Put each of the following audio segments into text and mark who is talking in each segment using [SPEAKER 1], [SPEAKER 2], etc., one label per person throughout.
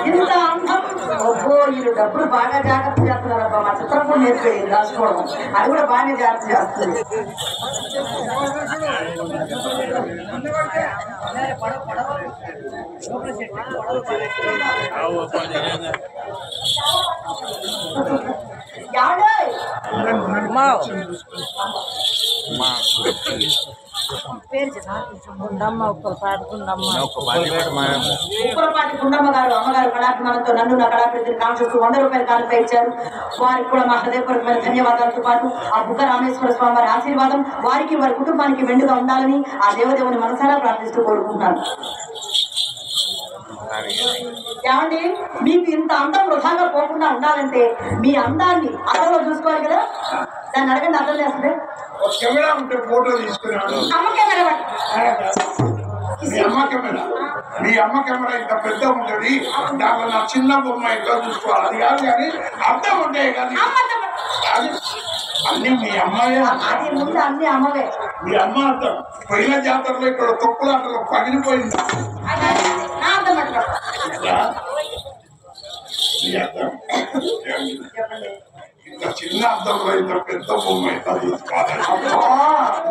[SPEAKER 1] ఇంత అందం ఒక్కో వీళ్ళు డబ్బులు బాగా జాగ్రత్త చేస్తున్నారబ్బా. మా చిత్రపూర్ నేర్పేది రాసుకోవడం అది కూడా బాగానే జాగ్రత్త చేస్తుంది.
[SPEAKER 2] ఉప్పరపాటి
[SPEAKER 1] గుండమ్మ గారు అమ్మగారు కళాభిమానంతో నన్ను నా కళాకృతిని కాంక్షిస్తూ 100 రూపాయలు కానుక ఇచ్చారు. వారికి కూడా మా హృదయపూర్వకమైన ధన్యవాదాలతో పాటు ఆ బుగ్గ రామేశ్వర స్వామి వారి ఆశీర్వాదం వారికి వారి కుటుంబానికి మెండుగా ఉండాలని ఆ దేవదేవుని మనసారా ప్రార్థిస్తూ కోరుకుంటున్నాను. ఏమండి, మీకు ఇంత అందం వృధాగా పోకుండా ఉండాలంటే మీ అందాన్ని అద్దంలో చూసుకోవాలి కదా. దాన్ని అడగండి, అర్థం చేస్తుంది.
[SPEAKER 3] కెమెరా ఉంటే ఫోటో తీసుకున్నాను. మీ అమ్మ కెమెరా ఇంత పెద్ద ఉంటుంది, దాంట్లో నా చిన్న బొమ్మ ఇంట్లో చూసుకోవాలి. అది కాదు కానీ అర్థం ఉంటాయి కానీ అన్ని మీ అమ్మాయి.
[SPEAKER 1] అన్ని అమ్మవే.
[SPEAKER 3] మీ అమ్మ అర్థం పోయిన జాతరలో ఇక్కడ తొక్కులాటలో పగిలిపోయింది. ఇంత చిన్న అర్థంలో ఇంత పెద్ద బొమ్మ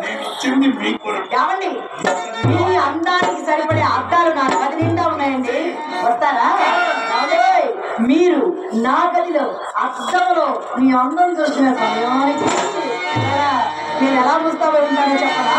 [SPEAKER 3] నేను వచ్చింది మీకు.
[SPEAKER 1] కావండి, మీ అందానికి సరిపడే అద్దాలు నా గది నిండా ఉన్నాయండి. వస్తారా? మీరు నా గదిలో అద్దంలో మీ అందం చూసిన సమయానికి నేను ఎలా ముస్తాబై ఉంటానో చెప్పనా?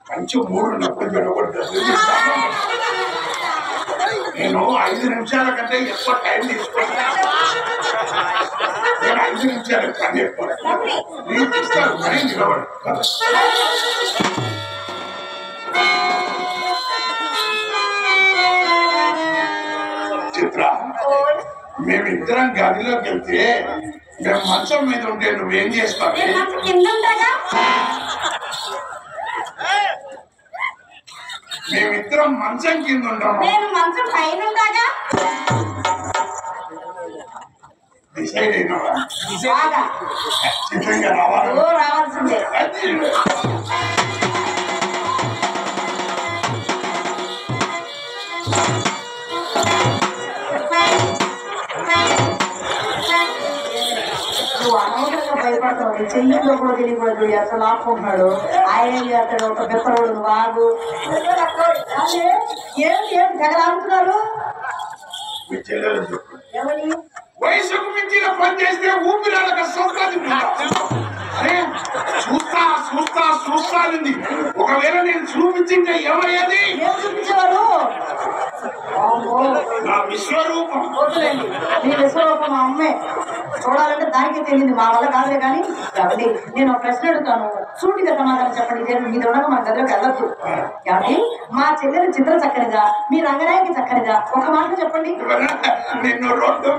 [SPEAKER 3] మంచి 3 నొప్పులు జరగబడుతుంది. నేను 5 నిమిషాల కంటే ఎక్కువ టైం తీసుకుంటాను. నేను 5 నిమిషాలు పని ఎక్కువ ఇస్తాను కానీ నిలబడు. చిత్ర, మేమిద్దరం గదిలోకి వెళ్తే మేము మంచం మీద ఉంటే నువ్వేం చేస్తావు? మేమిద్దరం మంచం కింద ఉంటాము. డిసైడ్ అయినావా? చిత్రంగా
[SPEAKER 1] రావాల్సిందే. భయపడతావు. చెయ్యిలో కూడా తెలియకూడదు. అసలు ఆపుకుంటున్నాడు ఆయన. ఏం చేస్తాడు? ఒక పెప్పరోడు వాగు. ఏం జగలాడుతున్నారు?
[SPEAKER 3] వయసుకు మించిన పని చేస్తే ఊపిరాడక సోకాది. చూస్తానింది. ఒకవేళ నేను చూపించింటే ఏమయ్యేది?
[SPEAKER 1] ఏం చూపించేవారు?
[SPEAKER 3] నా విశ్వరూపం.
[SPEAKER 1] నీ విశ్వరూపం మా అమ్మే. చూడాలంటే దానికి తెలియదు, మా వల్ల కాదులే. కానీ కాబట్టి నేను ఒక ప్రశ్న అడుగుతాను, సూటిగా సమాధానం చెప్పండి. మీ దొండగా మా గదిలోకి వెళ్ళొద్దు. కాబట్టి మా చెల్లెలు చిత్ర చక్కనిగా, మీ రంగనాయకి చక్కనిగా ఒక మాట చెప్పండి.
[SPEAKER 3] నిన్ను 2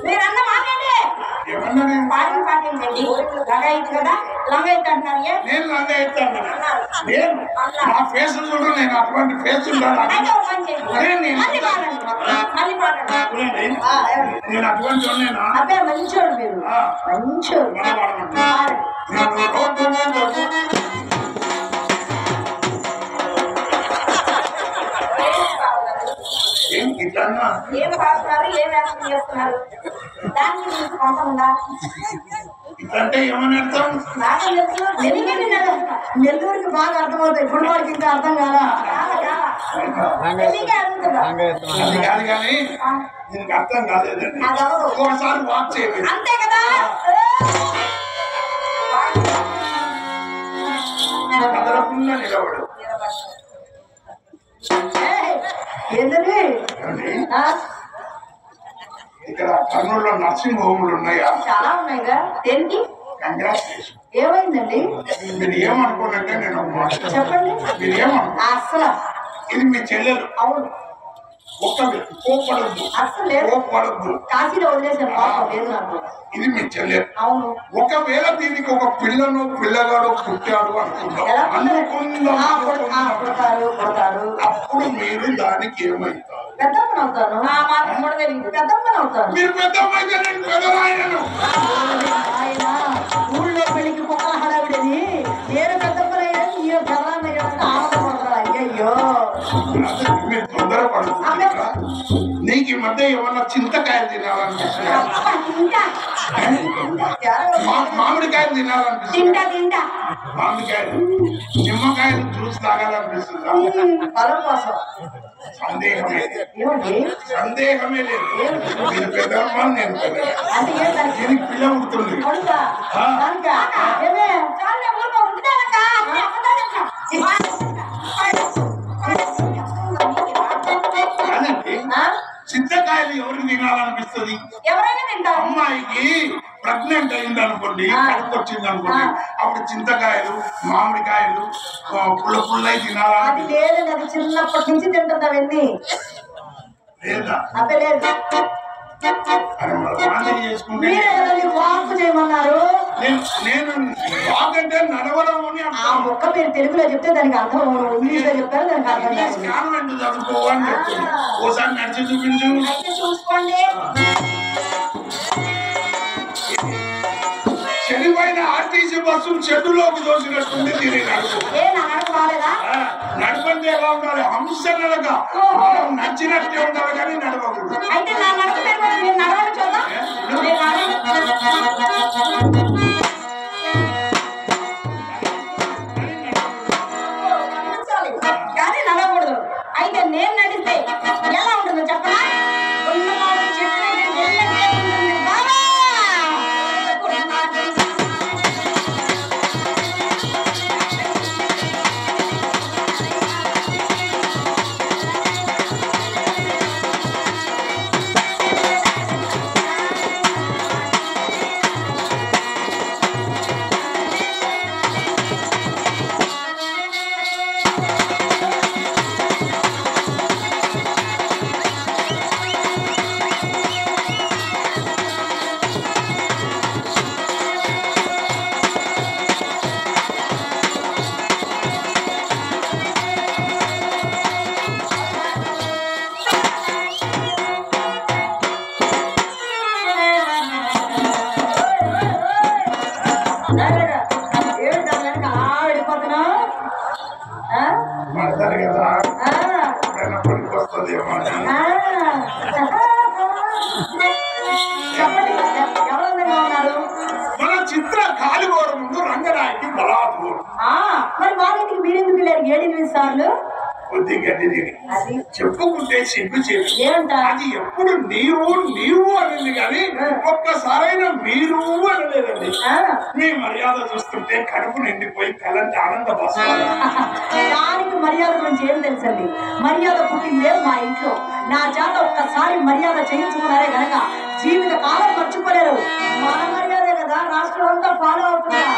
[SPEAKER 1] మీరన్న మాట్లాడే పాటించండి. లంగైతే కదా, లంగైతే అంటున్నారు.
[SPEAKER 3] నేను లంగ ఎత్తాను. నేను నా ఫేస్ చూడు, నేను అటువంటి ఫేస్ ఉండాలి. నేను అటువంటి ఉన్నాను.
[SPEAKER 1] అబ్బాయి మంచోడు, మీరు మంచోడు.
[SPEAKER 3] ఏం పాడుతున్నారు?
[SPEAKER 1] ఏం యాక్షన్ చేస్తున్నారు? దానికి నీకు కొంత ఉందా?
[SPEAKER 3] ఇదంటే ఏమని అర్థం?
[SPEAKER 1] నాకు తెలుసు. నెల్లూరుకి బాగా అర్థమవుతాయి, ఇప్పుడు వాడికి ఇంకా అర్థం కాదా? తెలియకే అడుగుతున్నా.
[SPEAKER 3] అది కాదు కానీ దీనికి అర్థం కాలేదండి. ఒకసారి వాక్ చేయండి.
[SPEAKER 1] అంతే కదా.
[SPEAKER 3] కదలకుండా నిలబడు.
[SPEAKER 1] ఏంటది?
[SPEAKER 3] ఇక్కడ కర్నూలులో నర్సింగ్ హోమ్లు ఉన్నాయా?
[SPEAKER 1] చాలా ఉన్నాయిగా. దేనికి?
[SPEAKER 3] కంగ్రాచులేషన్.
[SPEAKER 1] ఏమైందండి?
[SPEAKER 3] మీరు ఏమనుకోనంటే నేను
[SPEAKER 1] చెప్పండి.
[SPEAKER 3] మీరు ఏమనుకో,
[SPEAKER 1] అసలు
[SPEAKER 3] ఇది మీ చెల్లెలు.
[SPEAKER 1] అవును.
[SPEAKER 3] కోపడద్దు,
[SPEAKER 1] అసలు లేదు.
[SPEAKER 3] కోపడద్దు.
[SPEAKER 1] కాశీలో వదిలేసాను, పాపం లేదు నాకు.
[SPEAKER 3] ఇది మీ చెల్లెలు.
[SPEAKER 1] అవును.
[SPEAKER 3] ఒకవేళ దీనికి ఒక పిల్లను పిల్లగాడు పుట్టాడు అనుకుందాం,
[SPEAKER 1] కొడతారు.
[SPEAKER 3] అప్పుడు మీరు దానికి ఏమవుతారు?
[SPEAKER 1] పెద్దమ్మని అవుతాను. పెద్దమ్మని అవుతాను.
[SPEAKER 3] మీరు పెద్దమ్మైతే నేను పెద్దవాయను.
[SPEAKER 1] ఆయన ఊళ్ళో పెళ్లికి కుక్కల హడావిడని నేను పెద్దమ్మనయ్యా, ఈయన పెద్దమ్మయ్యా ఆనందపడతారు. అయ్యయ్యో
[SPEAKER 3] మీరు తొందరపడుతున్నారు. నీకు ఈ మధ్య ఏమన్నా చింతకాయలు తినాలనిపిస్తుంది? మామిడికాయలు తినాలనిపిస్తుంది? మామిడికాయలు, నిమ్మకాయలు జ్యూస్ తాగాలనిపిస్తుందా?
[SPEAKER 1] బలం కోసం.
[SPEAKER 3] సందేహమే
[SPEAKER 1] సందేహమే
[SPEAKER 3] లేదు. మీరు పెద్దమ్మ, నేను పెద్ద. దీనికి పిల్ల ఉంటుంది. చింతకాయలు ఎవరికి తినాలనిపిస్తుంది?
[SPEAKER 1] ఎవరైనా తింటారు.
[SPEAKER 3] అమ్మాయికి ప్రెగ్నెంట్ అయింది అనుకోండి, కడుపు వచ్చింది అనుకోండి, అప్పుడు చింతకాయలు, మామిడికాయలు పుల్లై తినాలని
[SPEAKER 1] లేదండి. అది చిన్నప్పటి నుంచి తింటుంది అవన్నీ.
[SPEAKER 3] లేదా?
[SPEAKER 1] అదే లేదు.
[SPEAKER 3] చేసుకుంటే
[SPEAKER 1] వాక్ చేయమన్నారు.
[SPEAKER 3] నేను వాక్ అంటే నడవడం అని
[SPEAKER 1] ఆ ఒక్క మీరు తెలుగులో చెప్తే దానికి అర్థం, ఇంగ్లీష్ లో చెప్పారు దానికి అర్థం కాదు.
[SPEAKER 3] కాన్వెంట్ చదువుకోవని చెప్తుంది. ఓసారి నడిచి చూపించు.
[SPEAKER 1] చూసుకోండి.
[SPEAKER 3] చెడిపోయిన ఆర్టీసీ బస్సు చెడులోకి దోసినట్టుంది. దీని నడపండి ఎలా ఉండాలి? హంస నడక. మనం నచ్చినట్టే ఉండాలి కానీ నడవకూడదు.
[SPEAKER 1] కానీ నడవకూడదు. అయితే నేను నడిస్తే ఎలా ఉంటుందో చెప్పనా?
[SPEAKER 3] మన చిత్ర కాలుగోర ముందు రంగనాయకి బలాదు.
[SPEAKER 1] మరి వాళ్ళకి మీరెందుకు వెళ్ళారు 7-8 సార్లు?
[SPEAKER 3] కొద్ది గడ్డి తిని చెప్పుకుంటే సిగ్గు చేసి అది ఎప్పుడు నీవు అనింది కానీ ఒక్కసారైనా మీరు అనలేదండి. మీ మర్యాద చూస్తుంటే కడుపు నిండిపోయి కలంటే ఆనంద బసాలి.
[SPEAKER 1] దానికి మర్యాద గురించి ఏం తెలుసండి? మర్యాద పుట్టిందే మా ఇంట్లో. నా చేత ఒక్కసారి మర్యాద చేయించుకున్నారే కనుక జీవిత కాలం మర్చిపోలేరు. మన మర్యాదే కదా రాష్ట్రం అంతా ఫాలో అవుతున్నారు.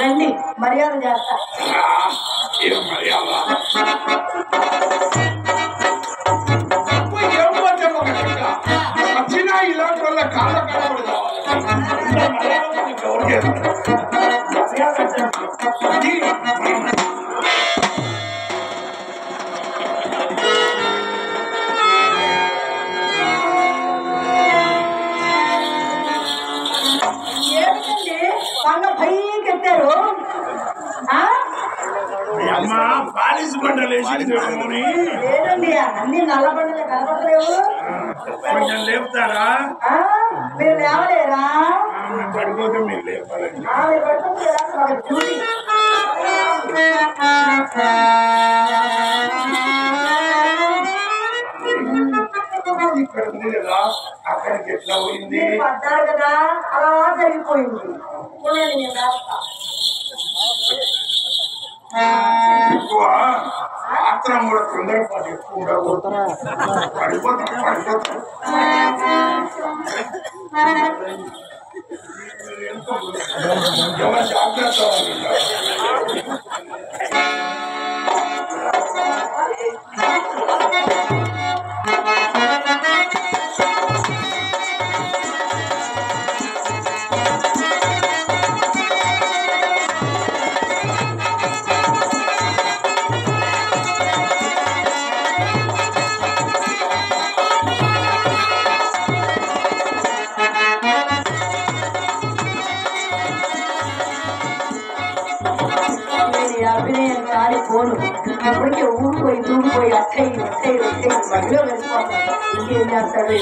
[SPEAKER 1] రండి మర్యాద చేస్తా.
[SPEAKER 3] ఏం మర్యాద ఏం పద్యం వచ్చినా ఇలాంటి వల్ల కాళ్ళ కనబడి కావాలి.
[SPEAKER 1] ఏమిటండి పంగ పైకి ఎత్తారు?
[SPEAKER 3] అమ్మా పాలిస్ బండలు వేసి
[SPEAKER 1] లేదండి అన్ని నల్ల బండలే కనపడలేవు.
[SPEAKER 3] కొంచెం లేపుతారా?
[SPEAKER 1] మీరు లేవలేరా?
[SPEAKER 3] పడిపోతే మీరు లేపాలండి. ఇక్కడ ఉంది కదా, అక్కడికి ఎట్లా పోయింది?
[SPEAKER 1] పడ్డారు కదా, అలా జరిగిపోయింది.
[SPEAKER 3] ఎక్కువ ఆత్రం కూడా తొందరపాటు ఎక్కువ ఉండకూడదు. పడిపోతుంది పడిపోతుంది. జాగ్రత్త.
[SPEAKER 1] పోను ఇప్పటికే ఊరిపోయి దూరిపోయి అట్టయి మధ్యలో వెళ్ళిపోతాడు. ఇంకేం చేస్తాడు?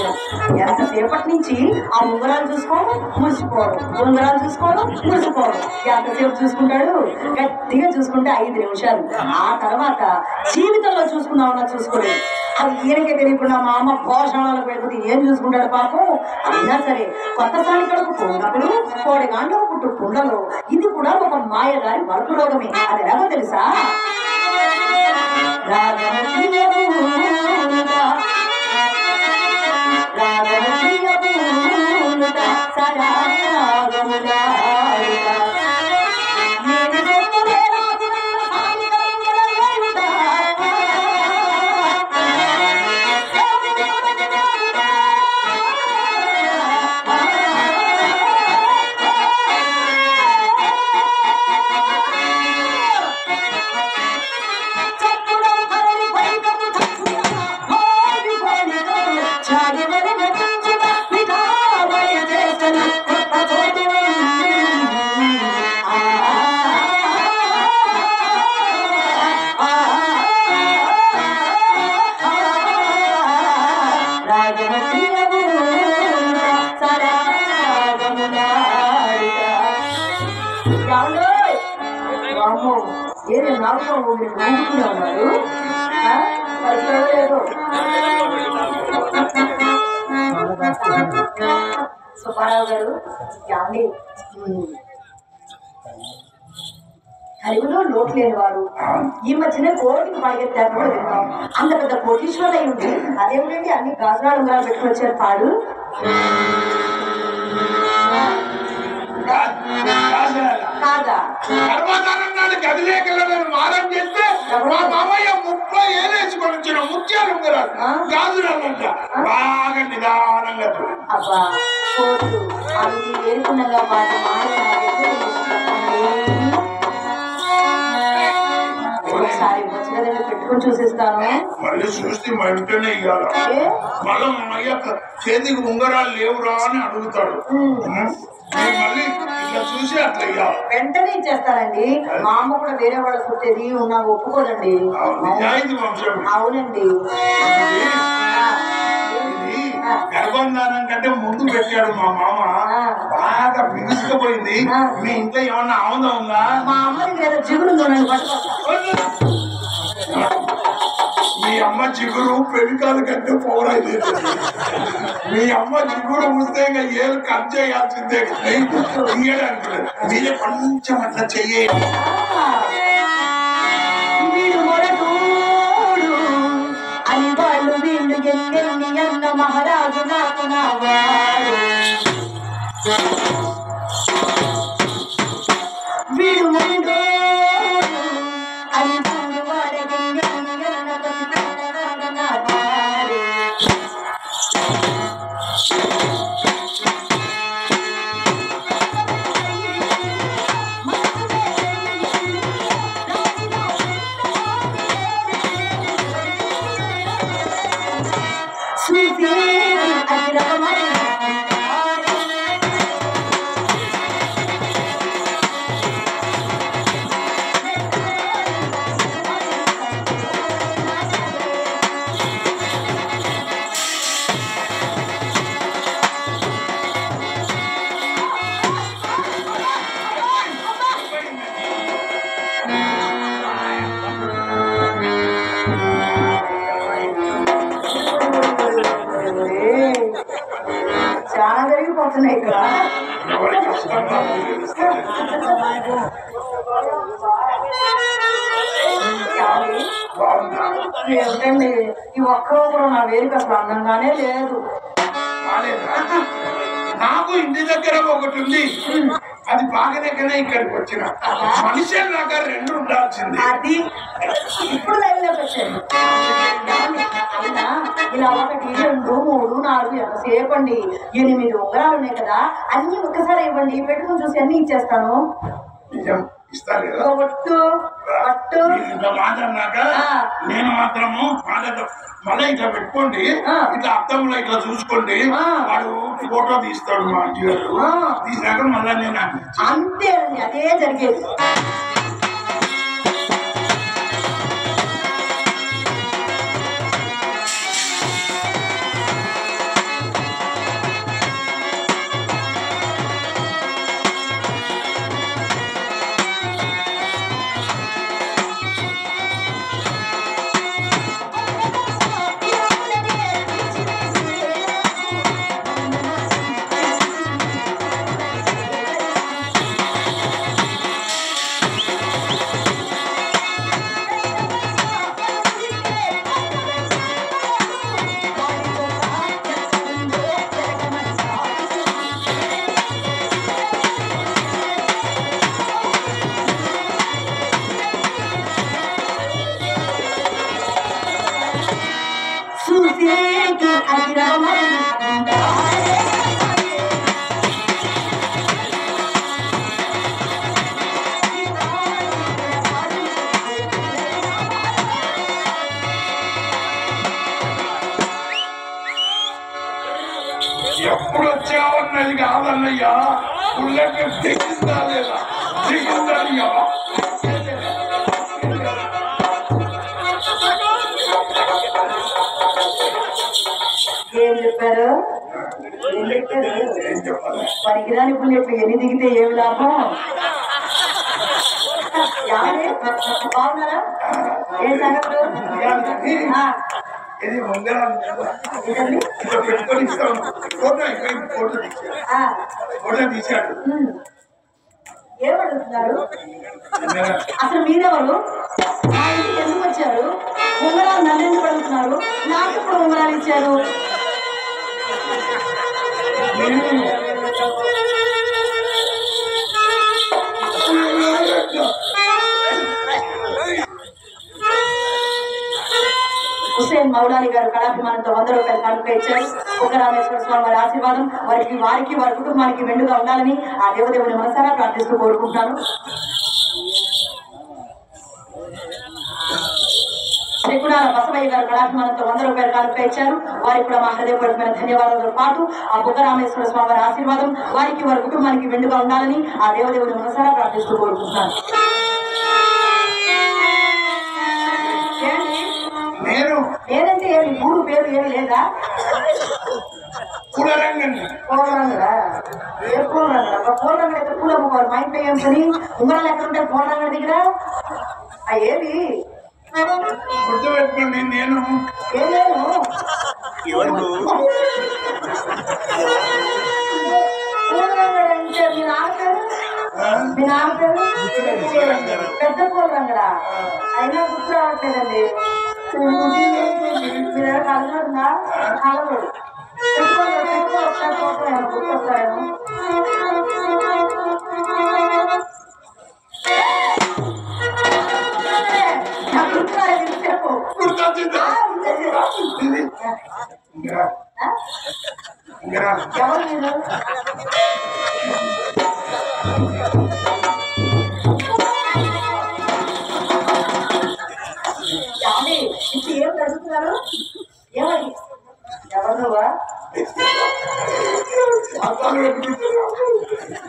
[SPEAKER 1] ఎంతసేపటి నుంచి ఆ ఉంగరాలు చూసుకోవడం మురిసిపోవడం, ఉంగరాలు చూసుకోవడం మురిసిపోవడం. ఎంతసేపు చూసుకుంటాడు? గట్టిగా చూసుకుంటే 5 నిమిషాలు. ఆ తర్వాత జీవితంలో చూసుకుందామన్నా చూసుకోలేదు. అది ఈయనకే తెలియకుండా మా అమ్మ పోషణాలకు వెళ్ళిపోతే ఏం చూసుకుంటాడు పాపం. అయినా సరే కొత్త సానికలకు పోయినప్పుడు కోడిగాండ్లో పుట్టు కుండలో ఇది కూడా ఒక మాయగారి బలుపు రోగమే. అది ఎలాగో తెలుసా? ఏదో నాలుగు ఊరుకునే ఉన్నారు. సుబ్బారావు గారు ఏమండి, అడవిలో లోటు లేని వారు ఈ మధ్యన కోటికి పరిగెత్తారు కూడా విన్నాం. అంత పెద్ద కోటీశ్వరులు అయి ఉండి అదేమిటండి అన్ని గాజురాలు ఉండాలి పెట్టుకుని వచ్చారు పాడు. కాదా
[SPEAKER 3] గదిలేకెళ్ళని వారం చేస్తే మా మామయ్య 30 ఏళ్ళు వేసుకొని వచ్చిన ముత్యాలు ఉంగరాలు గాజురాలంట బాగా నిదానంగా.
[SPEAKER 1] అబ్బా కోట్లు అవి వేరుకున్నగా వాటి ఒకసారి వచ్చిన పెట్టుకుని చూసిస్తాను.
[SPEAKER 3] మళ్ళీ చూస్తే మా ఇంట్లోనే ఇవ్వాలి. మళ్ళీ మా అయ్య చేతికి ఉంగరాలు లేవురా అని అడుగుతాడు. మళ్ళీ ఇట్లా చూసి అట్లా ఇవ్వాలి.
[SPEAKER 1] వెంటనే ఇచ్చేస్తానండి. మా అమ్మ కూడా వేరే వాళ్ళు పుట్టేది ఉన్నా ఒప్పుకోదండి. అవునండి.
[SPEAKER 3] గర్భంధానం కంటే ముందు పెట్టాడు మా మామ. బాగా బిగుసుకుపోయింది. మీ ఇంట్లో ఏమన్నా ఆనందం ఉందా?
[SPEAKER 1] మా అమ్మకి ఏదో జిగురు
[SPEAKER 3] మీ అమ్మ జిగురు పెరికాల కంటే పోరాయి. మీ అమ్మ జిగురు ఉంటే ఏళ్ళు కట్ చేయాల్సిందే. తీయడానికి మీరే కొంచెం అట్లా చెయ్యాలి.
[SPEAKER 1] అని వాళ్ళు వీళ్ళు ఎన్నెన్ని అన్న మహారాజు నాకు నావాడు. వీడు ఏమిటండి ఈ ఒక్క నా వేరుకు అసలు అందంగానే లేదు.
[SPEAKER 3] నాకు ఇంటి దగ్గర ఒకటి ఉంది, అది బాగానే ఇక్కడికి వచ్చిన మనిషి లాగా రెండు ఉండాల్సింది.
[SPEAKER 1] అది ఇప్పుడు లైన్లోకి వచ్చాను. అయినా ఇలా 1 2 3 4 ఎంతసేపు అండి? 8 ఉంగరాలు ఉన్నాయి కదా, అన్ని ఒక్కసారి ఇవ్వండి, పెట్టుకుని చూసి అన్ని ఇచ్చేస్తాను.
[SPEAKER 3] ఇస్తారు కదా
[SPEAKER 1] పట్టు పట్టు
[SPEAKER 3] ఇంత మాట అన్నాక నేను మాత్రము మళ్ళీ ఇట్లా పెట్టుకోండి, ఇట్లా అర్థంలో ఇట్లా చూసుకోండి, వాడు ఫోటో తీస్తాడు మా ఆంటీ గారు, తీసినాక మళ్ళీ నేను
[SPEAKER 1] అంతే అండి, అదే జరిగేది.
[SPEAKER 3] ఎప్పుడు వచ్చావన్నది కాదన్నయ్యా, పుల్లకి దిగిందా లేదా దిగిందయ్యా.
[SPEAKER 1] ఏం చెప్పారు? పనికిరాని పుల్లెట్లు ఎన్ని దిగితే ఏమి లాభం? బాగున్నారా? ఏం సంగతులు?
[SPEAKER 3] ఇది ఉంగరాలు పెట్టుకొని ఇస్తాం. ఫోటో తీశాడు.
[SPEAKER 1] ఏమడుగుతున్నారు అసలు? మీరెవరు? మా ఇంటికి ఎందుకు వచ్చారు? ఉంగరాలు నన్ను ఎందుకు అడుగుతున్నారు? నాకు ఇప్పుడు ఉంగరాలు ఇచ్చారు. హుసేన్ మౌలాలి గారు కళాభిమానంతో 100 రూపాయలు కానుక ఇచ్చారు. రామేశ్వర స్వామి వారి ఆశీర్వాదం వారికి వారి కుటుంబానికి మెండుగా ఉండాలని ఆ దేవదేవుని మనసారా ప్రార్థిస్తూ కోరుకుంటున్నాను. శ్రీకుణాల బసవయ్య గారు కళాభిమానంతో 100 రూపాయలు కానుక ఇచ్చారు. వారికి కూడా మా హృదయపూర్వకమైన ధన్యవాదాలతో పాటు ఆ రామేశ్వర స్వామి వారి ఆశీర్వాదం వారికి వారి కుటుంబానికి మెండుగా ఉండాలని ఆ దేవదేవుని మనసారా ప్రార్థిస్తూ కోరుకుంటున్నాను. లేదంటే ఏమి ఊరు పేరు ఏమి లేదా?
[SPEAKER 3] పూలరంగండి.
[SPEAKER 1] పూలరంగుడా? ఏ పూలరంగుడా? పూలరంగుడు ఎక్కడ పూలు అమ్ముకోవాలి? మా ఇంట్లో ఏం పని? ఉంగరాలు ఎక్కడ ఉంటాయి పూలరంగుడి దగ్గర? ఏమి
[SPEAKER 3] గుర్తుపెట్టుకోండి, నేను
[SPEAKER 1] ఏలేను. పూలరంగుడు అంటే మీ నాన్న పేరు? మీ నాన్న పేరు పెద్ద పూలరంగుడా? అయినా గుర్తు రావట్లేదండి. మీరు కలగడుందా? కలగడు ఒకసారి పోతాను గుర్తొస్తాను. ఎవరు మీరు? ఇప్పుడు ఏం చదువుతున్నారు? ఏమని? ఎవరు నువ్వా?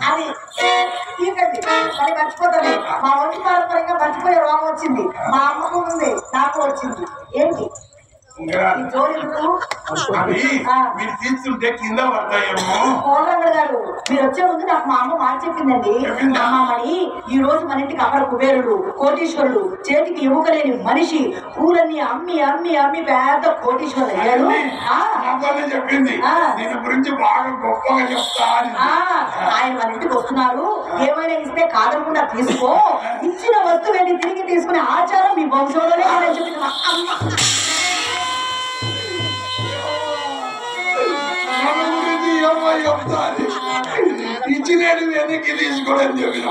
[SPEAKER 1] అది తీకండి, మరి మర్చిపోతాను. మా వంటి పారంపర్యంగా మర్చిపోయే రోగం వచ్చింది. మా అమ్మకు ఉంది, నాకు వచ్చింది. ఏంటి ఈ జోలి
[SPEAKER 3] అవి మీరు తీస్తుంటే కింద పడతాయేమో.
[SPEAKER 1] కోదండ గారు మీరు వచ్చే ముందు నాకు మా అమ్మ మాట చెప్పిందండి. అమ్మమ్మని ఈ రోజు మన ఇంటికి అక్కడ కుబేరుడు కోటీశ్వరుడు చేతికి ఎముకలేని మనిషి పూలన్నీ అమ్మి అమ్మి అమ్మి పెద్ద కోటీశ్వరుడు అయ్యాడు.
[SPEAKER 3] చెప్పింది దీని గురించి బాగా గొప్పగా చెప్తా.
[SPEAKER 1] ఆయన మన ఇంటికి వస్తున్నారు, ఏమైనా ఇస్తే కాదనకుండా తీసుకో, ఇచ్చిన వస్తువుని తిరిగి తీసుకునే ఆచారం మీ వంశంలోనే చెప్పింది మా అమ్మ.
[SPEAKER 3] ఇచ్చినది వెనక్కి తీసుకోవడం చెప్పిన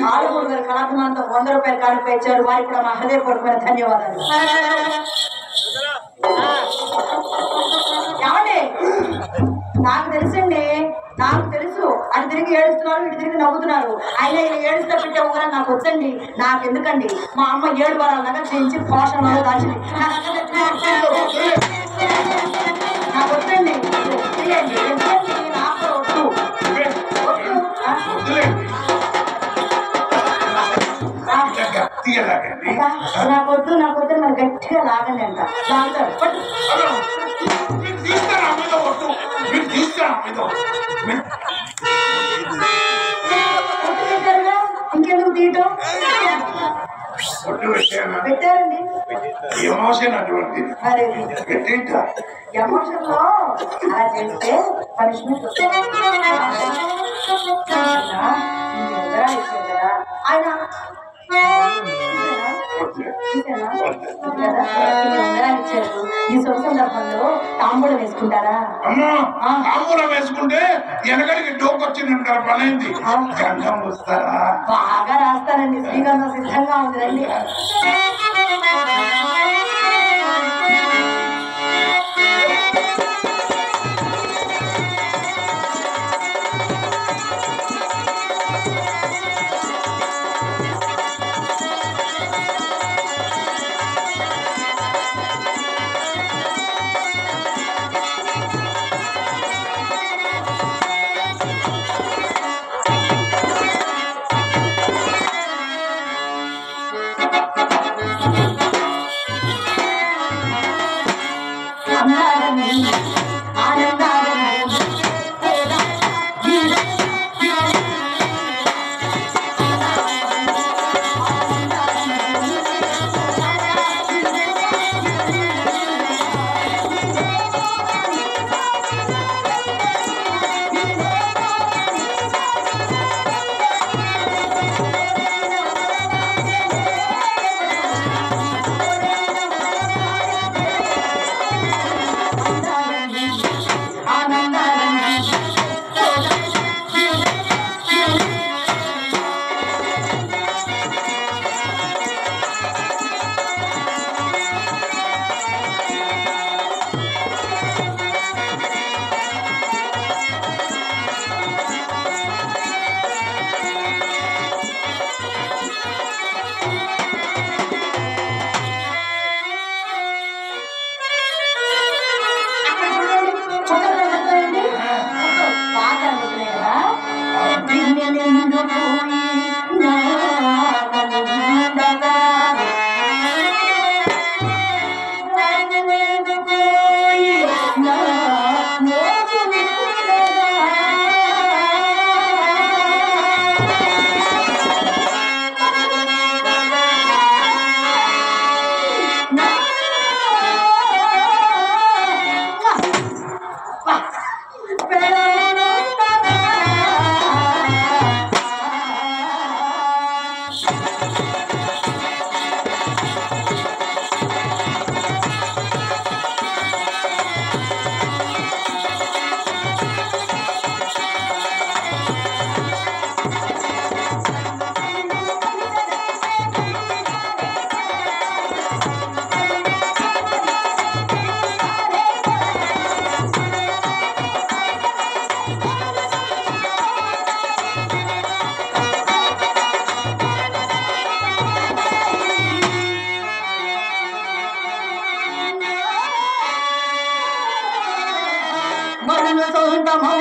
[SPEAKER 1] ఆరుగురు గారు కళాభిమానంతో 100 రూపాయలు కానుక ఇచ్చారు. వారికి కూడా మా హృదయపూర్వకమైన ధన్యవాదాలు. ఏమండి నాకు తెలుసండి, నాకు తెలుసు అటు తిరిగి ఏడుస్తున్నారు ఇటు తిరిగి నవ్వుతున్నారు. అయినా ఇలా ఏడుస్తా పెట్టే ఊరా నాకు వచ్చండి. నాకెందుకండి మా అమ్మ 7 వారాల నగలు చేయించి పోషణలో దాచింది. నాకు వచ్చండి నాకు వద్దు. నాకు వద్దు నాకు వద్దు మరి గట్టిగా లాగండి అంట. ఇంకెందుకు తీయటం పెట్టారండి.
[SPEAKER 3] ఎమోషన్ అటువంటి
[SPEAKER 1] ఎమోషన్ లో అలా చేస్తే పనిష్మెంట్ ఆయన ఇచ్చారు. ఈ శుభ సందర్భంలో తాంబూలం వేసుకుంటారా?
[SPEAKER 3] తాంబూలం వేసుకుంటే వెనకడికి డోకొచ్చిందంటారు పనైంది. గంధం వస్తారా?
[SPEAKER 1] బాగా రాస్తారండి. శ్రీగంధం సిద్ధంగా ఉంది రండి. నిన్ను చూడము